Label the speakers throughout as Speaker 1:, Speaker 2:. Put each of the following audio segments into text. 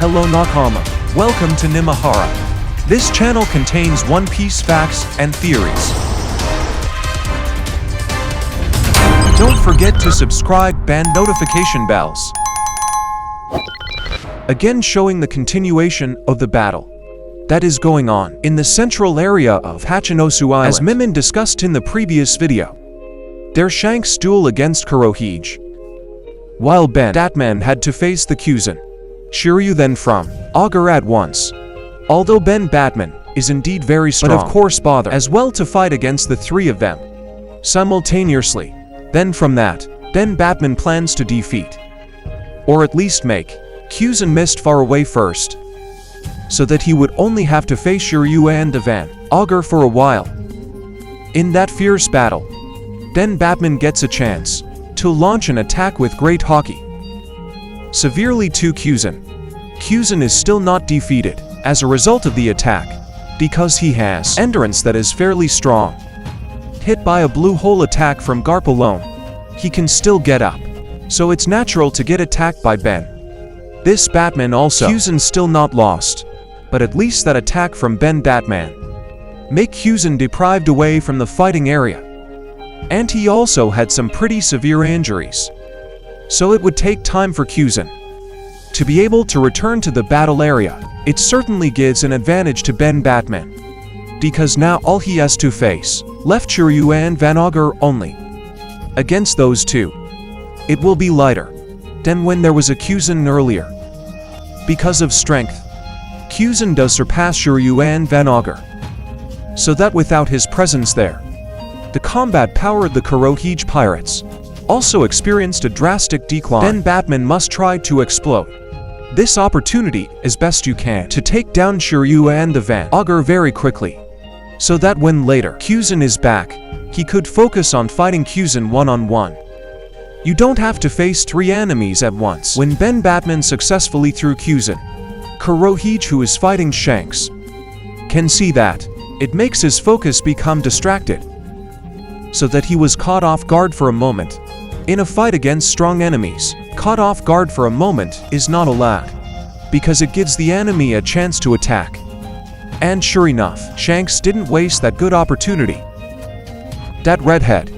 Speaker 1: Hello Nakama. Welcome to Nimehara. This channel contains One Piece facts and theories. Don't forget to subscribe and notification bells. Again showing the continuation of the battle that is going on in the central area of Hachinosu Island. As Mimin discussed in the previous video, there's Shanks' duel against Kurohige, while Ben Batman had to face the Kyuzen Shiryu then from Ohara at once. Although Ben Batman is indeed very strong, but of course bother as well to fight against the three of them simultaneously. Then from that, Ben Batman plans to defeat, or at least make, Kyuzen mist far away first, so that he would only have to face Shiryu and Van Ohara for a while. In that fierce battle, then Batman gets a chance to launch an attack with great Haki severely to Kyuzen. Kyuzen is still not defeated as a result of the attack, because he has endurance that is fairly strong. Hit by a blue hole attack from Garp alone, he can still get up, so it's natural to get attacked by Ben. This Batman also, Kyuzen still not lost, but at least that attack from Ben Batman make Kyuzen deprived away from the fighting area. And he also had some pretty severe injuries, so it would take time for Kyuzen to be able to return to the battle area. It certainly gives an advantage to Ben Batman, because now all he has to face left Shiryu and Van Ohara only. Against those two, it will be lighter than when there was a Kyuzen earlier. Because of strength, Kyuzen does surpass Shiryu and Van Ohara, so that without his presence there, the combat power of the Kurohige pirates also experienced a drastic decline. Then Batman must try to exploit this opportunity as best you can to take down Shiryu and the Van Ohara very quickly, so that when later Kyuzen is back, he could focus on fighting Kyuzen one-on-one. You don't have to face three enemies at once. When Ben Batman successfully threw Kyuzen, Kurohige, who is fighting Shanks, can see that it makes his focus become distracted, so that he was caught off guard for a moment. In a fight against strong enemies, caught off guard for a moment is not allowed, because it gives the enemy a chance to attack. And sure enough, Shanks didn't waste that good opportunity. That redhead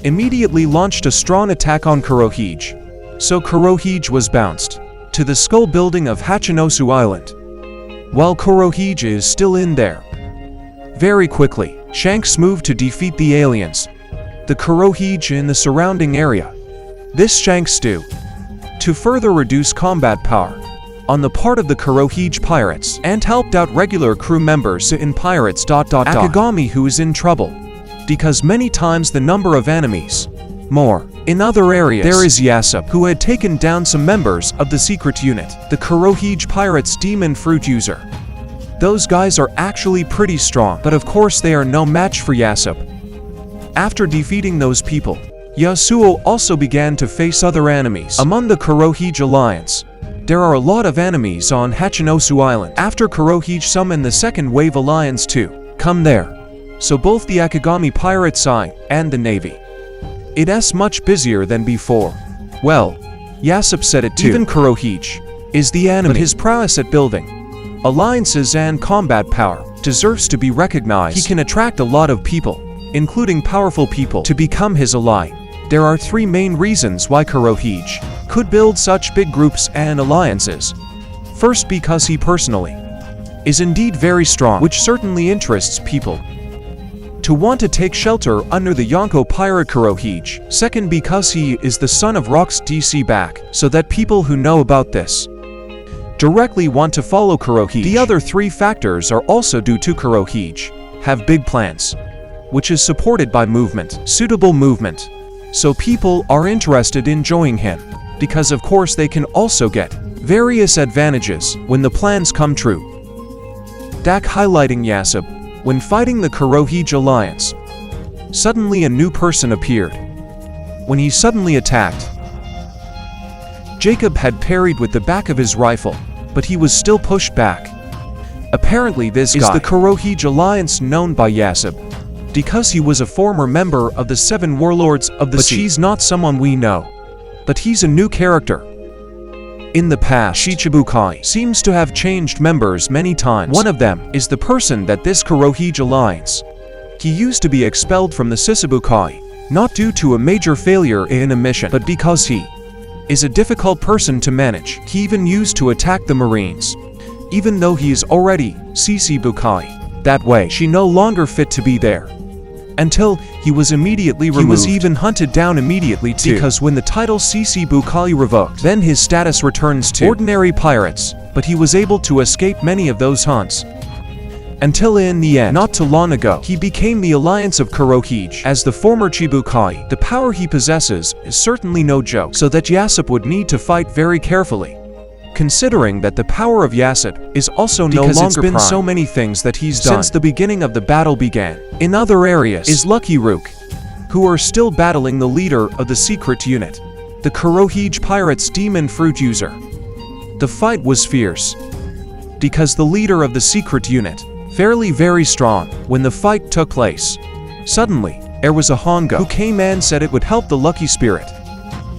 Speaker 1: immediately launched a strong attack on Kurohige, so Kurohige was bounced to the skull building of Hachinosu Island, while Kurohige is still in there. Very quickly, Shanks moved to defeat the aliens, the Kurohige in the surrounding area. This Shanks do to further reduce combat power on the part of the Kurohige pirates, and helped out regular crew members in pirates. Akagami, who is in trouble, because many times the number of enemies more. In other areas, there is Yasop, who had taken down some members of the secret unit, the Kurohige pirates' demon fruit user. Those guys are actually pretty strong, but of course they are no match for Yasop. After defeating those people, Yasuo also began to face other enemies. Among the Kurohige alliance, there are a lot of enemies on Hachinosu Island. After Kurohige summoned the second wave alliance to come there, so both the Akagami pirate side and the navy, it's much busier than before. Well, Yasop said it too. Even Kurohige is the enemy, but his prowess at building alliances and combat power deserves to be recognized. He can attract a lot of people, including powerful people, to become his ally. There are three main reasons why Kurohige could build such big groups and alliances. First, because he personally is indeed very strong, which certainly interests people to want to take shelter under the Yonko pirate Kurohige. Second, because he is the son of Rock's DC back, so that people who know about this directly want to follow Kurohige. The other three factors are also due to Kurohige have big plans, which is supported by movement, suitable movement, so people are interested in joining him, because of course they can also get various advantages when the plans come true. Dak highlighting Yasop, when fighting the Kurohige alliance, suddenly a new person appeared. When he suddenly attacked, Jacob had parried with the back of his rifle, but he was still pushed back. Apparently this guy is the Kurohige alliance known by Yasop, because he was a former member of the 7 warlords of the sea. But he's not someone we know, but he's a new character. In the past, Shichibukai seems to have changed members many times. One of them is the person that this Kurohige alliance. He used to be expelled from the Shichibukai, not due to a major failure in a mission, but because he is a difficult person to manage. He even used to attack the Marines, even though he is already Shichibukai. That way, she no longer fit to be there. Until he was immediately removed. He was even hunted down immediately too, because when the title Shichibukai revoked, then his status returns to ordinary pirates, but he was able to escape many of those hunts. Until in the end, not too long ago, he became the alliance of Kurohige. As the former Chibukai, the power he possesses is certainly no joke, so that Yasop would need to fight very carefully. Considering that the power of Yasop is also no longer it's been so many things that he's done since the beginning of the battle began. In other areas is Lucky Rook, who are still battling the leader of the secret unit, the Kurohige Pirates Demon Fruit User. The fight was fierce, because the leader of the secret unit, fairly very strong, when the fight took place. Suddenly, there was a Hongo who came and said it would help the Lucky Spirit.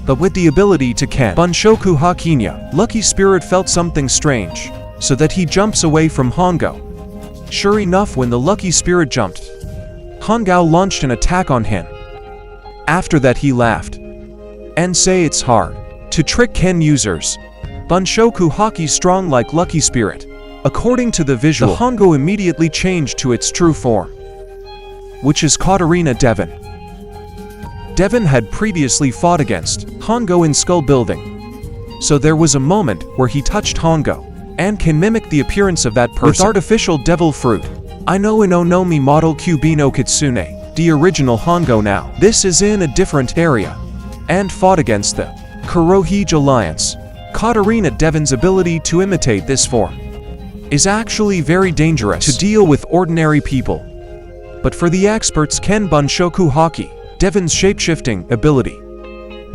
Speaker 1: But with the ability to Ken Bunshoku Hakinya, Lucky Spirit felt something strange, so that he jumps away from Hongo. Sure enough, when the Lucky Spirit jumped, Hongo launched an attack on him. After that he laughed and say it's hard to trick Ken users. Bunshoku Haki strong like Lucky Spirit. According to the visual, the Hongo immediately changed to its true form, which is Katarina Devon. Devon had previously fought against Hongo in Skull Building, so there was a moment where he touched Hongo and can mimic the appearance of that person with artificial devil fruit. I know in Onomi model Cubino Kitsune, the original Hongo now. This is in a different area, and fought against the Kurohige alliance. Katarina Devon's ability to imitate this form is actually very dangerous to deal with ordinary people. But for the experts, Ken Bunshoku Haki, Devon's shapeshifting ability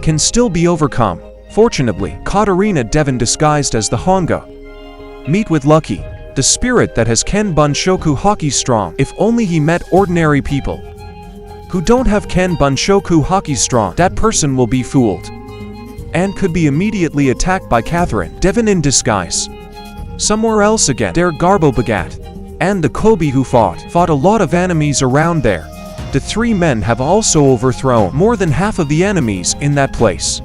Speaker 1: can still be overcome. Fortunately, Katarina Devon disguised as the Hongo meet with Lucky, the spirit that has Ken Bunshoku Haki strong. If only he met ordinary people who don't have Ken Bunshoku Haki strong, that person will be fooled and could be immediately attacked by Catherine Devon in disguise. Somewhere else again, there Garbo Bagat and the Kobe who fought a lot of enemies around there. The three men have also overthrown more than half of the enemies in that place.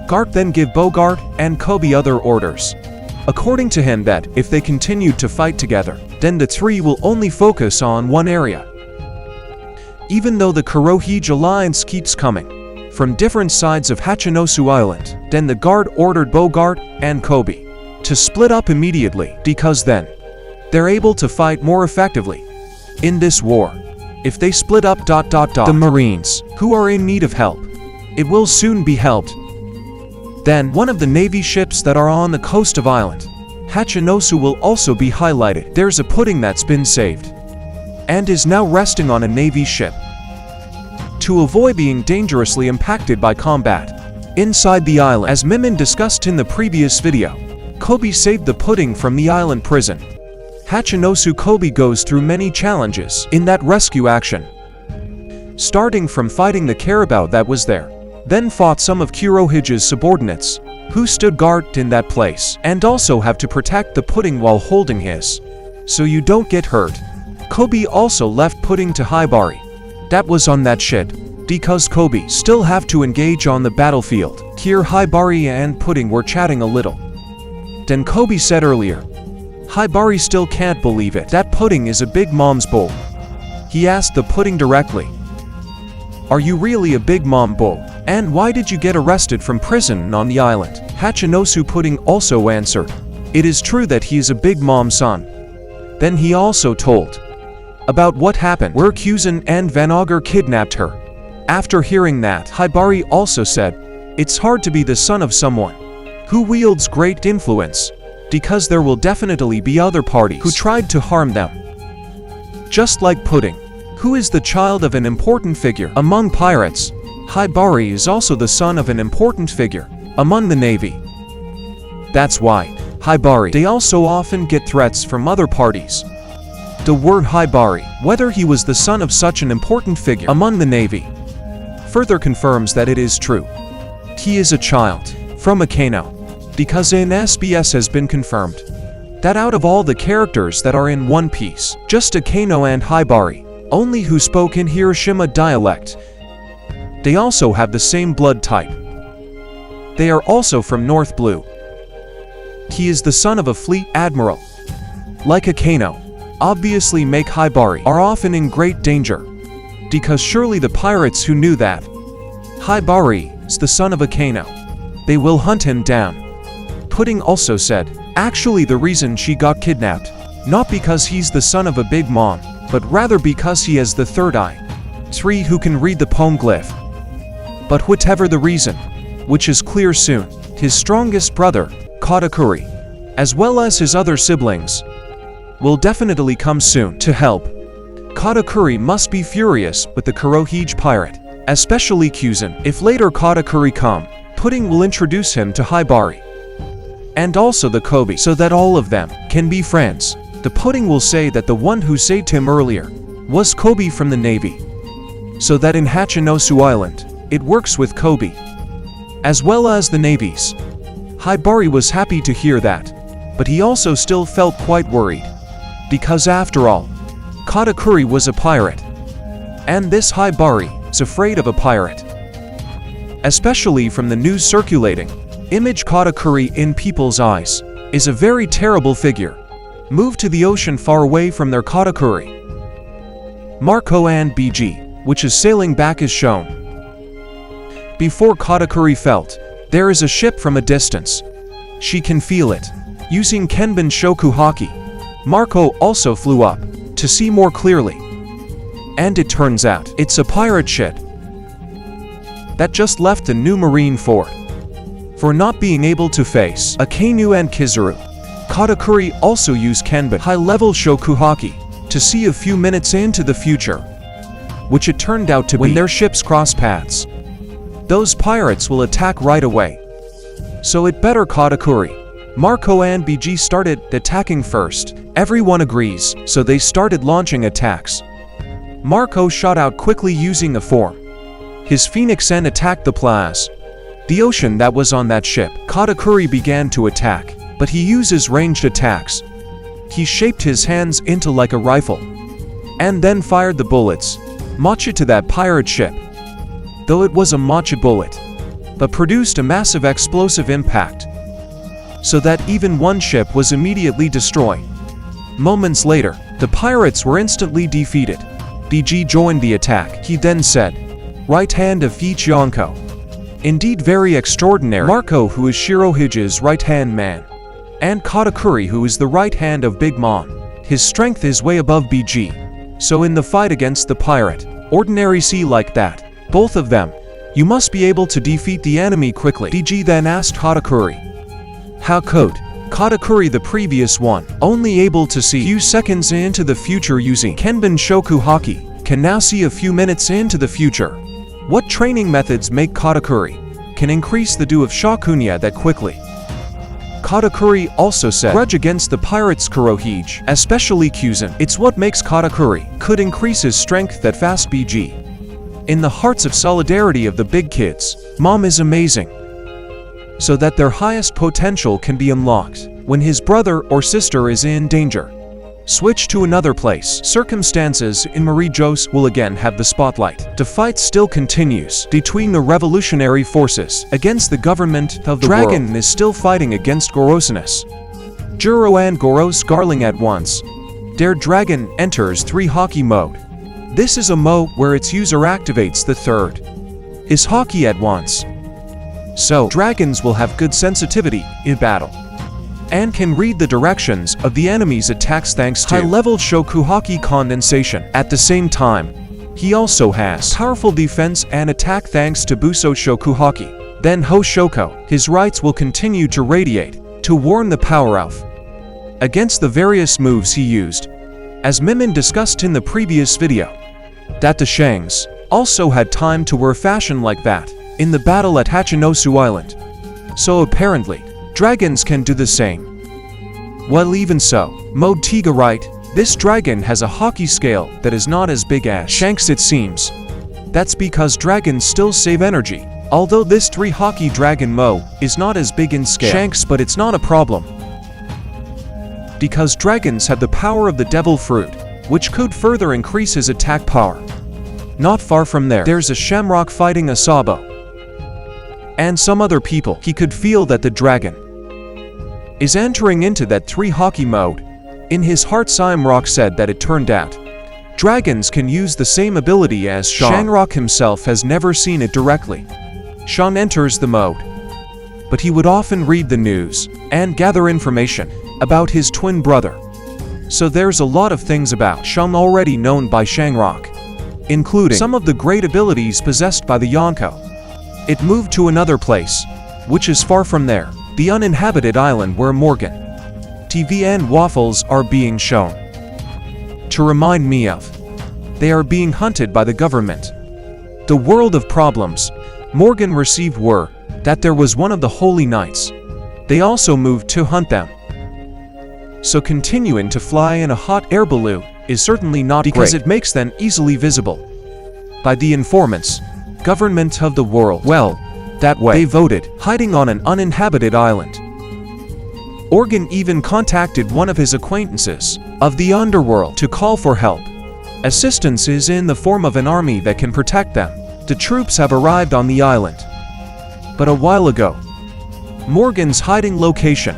Speaker 1: Gart then give Bogart and Kobe other orders, according to him, that if they continued to fight together, then the three will only focus on one area. Even though the Kurohige alliance keeps coming from different sides of Hachinosu Island, then the guard ordered Bogart and Kobe to split up immediately, because then they're able to fight more effectively in this war. If they split up ... the Marines, who are in need of help, it will soon be helped. Then, one of the Navy ships that are on the coast of Island Hachinosu will also be highlighted. There's a pudding that's been saved and is now resting on a Navy ship to avoid being dangerously impacted by combat inside the island. As Mimin discussed in the previous video, Kobe saved the pudding from the island prison. Hachinosu Kobe goes through many challenges in that rescue action, starting from fighting the carabao that was there, then fought some of Kurohige's subordinates who stood guard in that place, and also have to protect the pudding while holding his, so you don't get hurt. Kobe also left pudding to Hibari. That was on that shit, because Kobe still have to engage on the battlefield. Here Hibari and pudding were chatting a little. Then Kobe said earlier, Hibari still can't believe it. That pudding is a Big Mom's bowl. He asked the pudding directly, are you really a Big Mom bowl? And why did you get arrested from prison on the island? Hachinosu pudding also answered, it is true that he is a Big Mom's son. Then he also told about what happened where Kuzan and Van Auger kidnapped her. After hearing that, Hibari also said, it's hard to be the son of someone who wields great influence, because there will definitely be other parties who tried to harm them. Just like Pudding, who is the child of an important figure among pirates, Hibari is also the son of an important figure among the Navy. That's why, Hibari, they also often get threats from other parties. The word Hibari, whether he was the son of such an important figure among the Navy, further confirms that it is true. He is a child from Akano. because in SBS has been confirmed that out of all the characters that are in One Piece, just Akano and Hibari, only who spoke in Hiroshima dialect. They also have the same blood type. They are also from North Blue. He is the son of a fleet admiral. Like Akano, obviously make Hibari are often in great danger, because surely the pirates who knew that Hibari is the son of Akano, they will hunt him down. Pudding also said, actually the reason she got kidnapped, not because he's the son of a big mom, but rather because he has the third eye, 3 who can read the poem glyph. But whatever the reason, which is clear soon, his strongest brother, Katakuri, as well as his other siblings, will definitely come soon to help. Katakuri must be furious with the Kurohige pirate, especially Kuzan. If later Katakuri come, Pudding will introduce him to Hibari and also the Kobe, so that all of them can be friends. The Pudding will say that the one who saved him earlier was Kobe from the Navy, so that in Hachinosu Island, it works with Kobe, as well as the navies. Hibari was happy to hear that, but he also still felt quite worried, because after all, Katakuri was a pirate, and this Hibari is afraid of a pirate. Especially from the news circulating, image Katakuri in people's eyes is a very terrible figure. Move to the ocean far away from their Katakuri. Marco and BG, which is sailing back, is shown. Before Katakuri felt, there is a ship from a distance. She can feel it. Using Kenbun Shoku Haki, Marco also flew up to see more clearly. And it turns out, it's a pirate ship that just left the new marine fort. For not being able to face Akano and Kizaru, Katakuri also used Kenbun high-level Shoku Haki to see a few minutes into the future, which it turned out to be when their ships cross paths, those pirates will attack right away. So it better Katakuri. Marco and BG started attacking first. Everyone agrees, so they started launching attacks. Marco shot out quickly using a form, his phoenix, and attacked the Plaz, the ocean that was on that ship. Katakuri began to attack, but he uses ranged attacks. He shaped his hands into like a rifle, and then fired the bullets, matcha to that pirate ship. Though it was a matcha bullet, but produced a massive explosive impact, so that even one ship was immediately destroyed. Moments later, the pirates were instantly defeated. BG joined the attack. He then said, "Right hand of Ichionko." Indeed very extraordinary. Marco, who is Shirohige's right-hand man, and Katakuri, who is the right hand of Big Mom. His strength is way above BG. So in the fight against the pirate, ordinary sea like that, both of them, you must be able to defeat the enemy quickly. BG then asked Katakuri, how could Katakuri, the previous one, only able to see few seconds into the future using Kenbun Shoku Haki, can now see a few minutes into the future? What training methods make Katakuri can increase the do of Shakunya that quickly? Katakuri also said, grudge against the pirates Kurohige, especially Kuzan. It's what makes Katakuri could increase his strength that fast. BG. In the hearts of solidarity of the big kids, Mom is amazing, so that their highest potential can be unlocked when his brother or sister is in danger. Switch to another place. Circumstances in Marie-Jose will again have the spotlight. The fight still continues between the revolutionary forces against the government of the Dragon world. Is still fighting against Gorosinus. Juro and Goro scarling at once. Their dragon enters 3 Haki mode. This is a mode where its user activates the third is Haki at once. So dragons will have good sensitivity in battle and can read the directions of the enemy's attacks thanks to high-level Shoku Haki condensation. At the same time, he also has powerful defense and attack thanks to Buso Shoku Haki. Then Hoshoko, his rights will continue to radiate to warn the power of against the various moves he used. As Mimin discussed in the previous video, that the Shanks also had time to wear fashion like that in the battle at Hachinosu Island. So apparently, dragons can do the same. Well, even so, Mode Tiga right, this dragon has a Haki scale that is not as big as Shanks it seems. That's because dragons still save energy Although this 3 Haki Dragon Mo is not as big in scale, Shanks, but it's not a problem. Because dragons have the power of the Devil Fruit, which could further increase his attack power. Not far from there, there's a Shamrock fighting a Sabo. And some other people. He could feel that the dragon is entering into that 3 Haki mode. In his heart, Shamrock said that it turned out dragons can use the same ability as Shamrock himself has never seen it directly. Shan enters the mode, but he would often read the news and gather information about his twin brother. So there's a lot of things about Shan already known by Shamrock, including some of the great abilities possessed by the Yonko. It moved to another place, which is far from there, the uninhabited island where Morgan, TV and Waffles are being shown. To remind me of, they are being hunted by the government. The world of problems. Morgan received word that there was one of the Holy Knights. They also moved to hunt them. So continuing to fly in a hot air balloon is certainly not because it makes them easily visible by the informants, government of the world. Well, that way they voted, hiding on an uninhabited island. Organ even contacted one of his acquaintances of the underworld to call for help. Assistance is in the form of an army that can protect them. The troops have arrived on the island. But a while ago, Morgan's hiding location.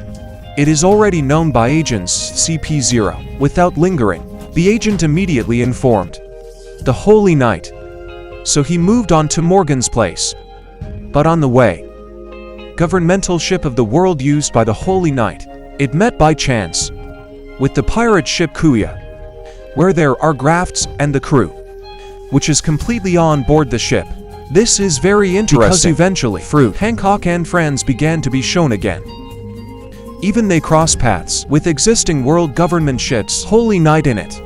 Speaker 1: It is already known by agents CP0. Without lingering, the agent immediately informed the Holy Knight. So he moved on to Morgan's place. But on the way, governmental ship of the world used by the Holy Knight, it met by chance with the pirate ship Kuya, where there are Grafts and the crew, which is completely on board the ship. This is very interesting because eventually Fruit, Hancock and friends began to be shown again. Even they cross paths with existing world government ships, Holy Knight in it.